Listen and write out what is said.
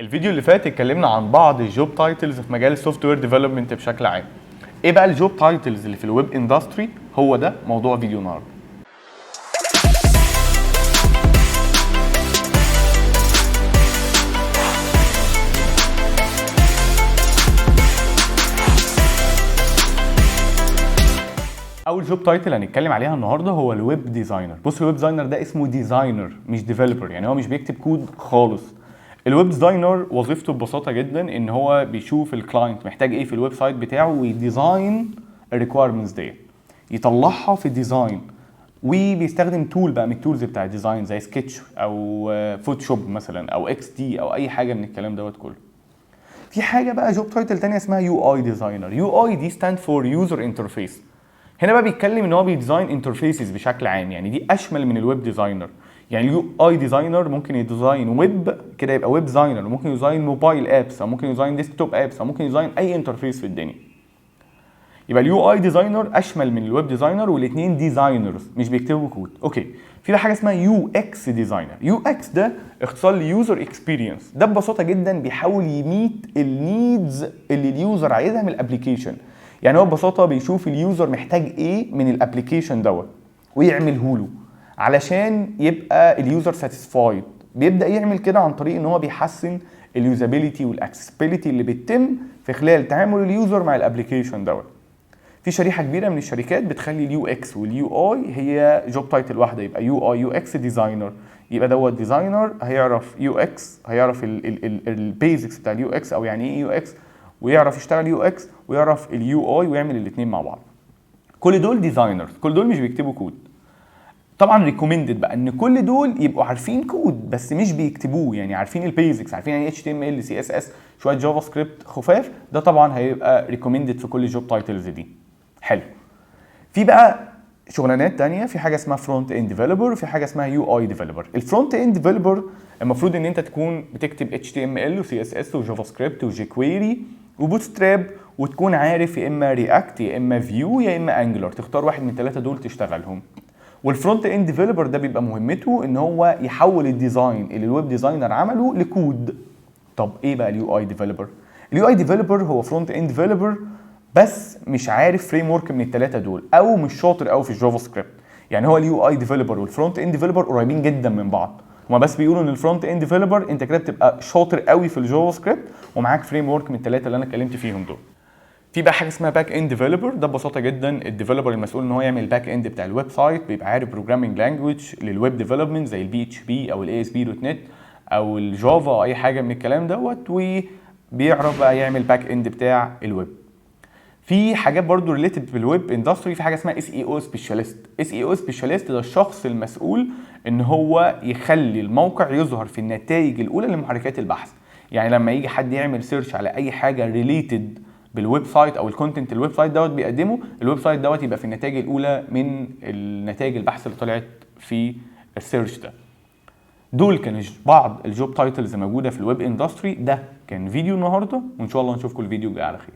الفيديو اللي فات اتكلمنا عن بعض الجوب تايتلز في مجال السوفت وير ديفلوبمنت بشكل عام. ايه بقى الجوب تايتلز اللي في الويب اندستري؟ هو ده موضوع فيديو النهارده. اول جوب تايتل هنتكلم عليها النهارده هو الويب ديزاينر. بص، الويب ديزاينر ده اسمه ديزاينر مش ديفلوبر، يعني هو مش بيكتب كود خالص. الويب ديزاينر وظيفته ببساطه جدا ان هو بيشوف الكلاينت محتاج ايه في الويب سايت بتاعه ويديزاين الريكويرمنتس دي، يطلعها في الديزاين، وبيستخدم تول بقى من التولز بتاع الديزاين زي سكتش او فوتوشوب مثلا او اكس دي او اي حاجه من الكلام دوت كله. في حاجه بقى جوب تايتل ثانيه اسمها يو اي ديزاينر. يو اي دي ستاند فور يوزر انترفيس. هنا بقى بيتكلم ان هو بيديزاين انترفيسز بشكل عام، يعني دي اشمل من الويب ديزاينر. يعني اليو اي ديزاينر ممكن يديزاين ويب كده يبقى ويب ديزاينر، ممكن يديزاين موبايل ابس، او ممكن يديزاين ديسكتوب ابس، او ممكن يديزاين اي انترفيس في الدنيا. يبقى اليو اي ديزاينر اشمل من الويب ديزاينر، والاثنين ديزاينرز مش بيكتبوا كود. اوكي، في بقى حاجه اسمها يو اكس ديزاينر. يو اكس ده اختصار ليوزر اكسبيرينس. ده ببساطه جدا بيحاول يميت النيدز اللي اليوزر عايزها من الابلكيشن. يعني هو ببساطه بيشوف اليوزر محتاج ايه من الابلكيشن دوت ويعمله له علشان يبقى اليوزر ساتيسفايد. بيبدا يعمل كده عن طريق ان هو بيحسن اليوزابيليتي والاكسسبيليتي اللي بتتم في خلال تعامل اليوزر مع الابلكيشن دوت. في شريحه كبيره من الشركات بتخلي اليو اكس واليو اي هي جوب تايتل واحده، يبقى يو اي يو اكس ديزاينر. يبقى دوت ديزاينر هيعرف يو اكس، هيعرف البيزكس بتاع اليو اكس او يعني ايه يو اكس، ويعرف يشتغل يو اكس، ويعرف اليو اي، ويعمل الاثنين مع بعض. كل دول ديزاينرز، كل دول مش بيكتبوا كود. طبعا ريكومندد بقى ان كل دول يبقوا عارفين كود بس مش بيكتبوه، يعني عارفين البيزكس، عارفين يعني اتش تي ام ال، سي اس اس، شويه جافا سكريبت خفاف. ده طبعا هيبقى ريكومندد في كل الجوب تايتلز دي. حلو. في بقى شغلانات تانية، في حاجه اسمها فرونت اند ديفلوبر، وفي حاجه اسمها يو اي ديفلوبر. الفرونت اند ديفلوبر المفروض ان انت تكون بتكتب اتش تي ام ال وسي اس اس وجافا سكريبت وجي كويري وبوت ستراب، وتكون عارف يا اما رياكت يا اما فيو يا اما انجلر، تختار واحد من الثلاثه دول تشتغلهم. والفرونت اند ديفلوبر ده بيبقى مهمته ان هو يحول الديزاين اللي الويب ديزاينر عمله لكود. طب ايه بقى اليو اي ديفلوبر؟ اليو اي ديفلوبر هو فرونت اند ديفلوبر بس مش عارف فريم ورك من الثلاثه دول، او مش شاطر قوي في الجافا سكريبت. يعني هو اليو اي ديفلوبر والفرونت اند ديفلوبر قريبين جدا من بعض، هما بس بيقولوا ان الفرونت اند ديفلوبر انت كده بتبقى شاطر قوي في الجافا سكريبت ومعاك فريم ورك من الثلاثه اللي انا اتكلمت فيهم دول. في بقى حاجه اسمها باك اند ديفلوبر. ده ببساطه جدا الديفلوبر المسؤول ان هو يعمل الباك اند بتاع الويب سايت، بيبقى عارف بروجرامنج لانجويج للويب ديفلوبمنت زي البي اتش بي او الاي اس بي دوت نت او الجافا او اي حاجه من الكلام دوت، وبيعرف بقى يعمل باك اند بتاع الويب. في حاجات برضو ريليتد بالويب اندستري، في حاجه اسمها اس اي او سبيشاليست. اس اي او سبيشاليست ده الشخص المسؤول ان هو يخلي الموقع يظهر في النتائج الاولى لمحركات البحث. يعني لما يجي حد يعمل سيرش على اي حاجه ريليتد بالويب سايت او الكونتنت الويب سايت دوت بيقدمه، الويب سايت دوت يبقى في النتائج الاولى من النتائج البحث اللي طلعت في السيرش ده. دول كانوا بعض الجوب تايتلز موجوده في الويب اندستري. ده كان فيديو النهارده، وان شاء الله نشوفكم الفيديو الجاي على خير.